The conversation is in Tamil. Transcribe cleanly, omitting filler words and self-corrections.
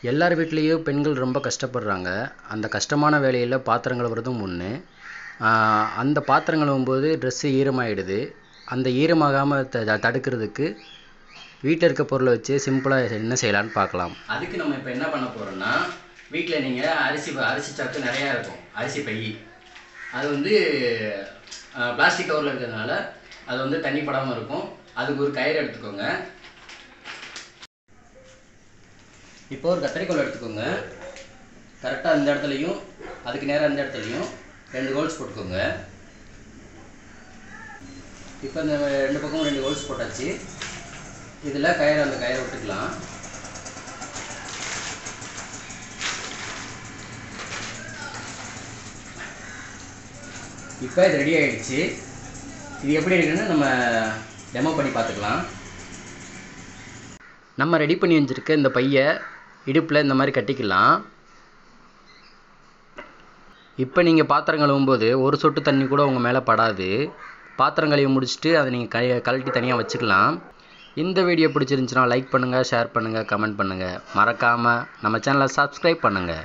எல்லார் வீட்லேயும் பெண்கள் ரொம்ப கஷ்டப்படுறாங்க. அந்த கஷ்டமான வேலையில் பாத்திரம் கழுவுறதும் ஒன்று. அந்த பாத்திரம் கழுவும்போது ட்ரெஸ்ஸு ஈரமாகிடுது. அந்த ஈரமாகாமல் தடுக்கிறதுக்கு வீட்டில் இருக்க பொருளை வச்சு சிம்பிளாக என்ன செய்யலான்னு பார்க்கலாம். அதுக்கு நம்ம இப்போ என்ன பண்ண போகிறோம்னா, வீட்டில் நீங்கள் அரிசி சாக்கு நிறையா இருக்கும், அரிசி பை. அது வந்து பிளாஸ்டிக் கவரில் இருக்கிறதுனால அது வந்து தண்ணி படாமல் இருக்கும். அதுக்கு ஒரு கயிறு எடுத்துக்கோங்க. இப்போ ஒரு கத்தரிக்கோல் எடுத்துக்கோங்க. கரெக்டாக இந்த இடத்துலையும் அதுக்கு நேராக இந்த இடத்துலையும் 2 ஹோல்ஸ் போட்டுக்கோங்க. இப்போ இந்த 2 பக்கமும் 2 ஹோல்ஸ் போட்டாச்சு. இதில் அந்த கயிறை விட்டுக்கலாம். இப்போ இது ரெடி ஆகிடுச்சு. இது எப்படி இருக்குன்னு நம்ம டெமோ பண்ணி பார்த்துக்கலாம். நம்ம ரெடி பண்ணி வச்சுருக்க இந்த பையை இடுப்பில் இந்த மாதிரி கட்டிக்கலாம். இப்போ நீங்கள் பாத்திரம் கழுவும்போது ஒரு சொட்டு தண்ணி கூட உங்கள் மேலே படாது. பாத்திரம் கழுவி முடிச்சுட்டு அதை நீங்கள் கழட்டி தனியாக வச்சுக்கலாம். இந்த வீடியோ பிடிச்சிருந்துச்சுன்னா லைக் பண்ணுங்கள், ஷேர் பண்ணுங்கள், கமெண்ட் பண்ணுங்கள். மறக்காமல் நம்ம சேனலை சப்ஸ்கிரைப் பண்ணுங்கள்.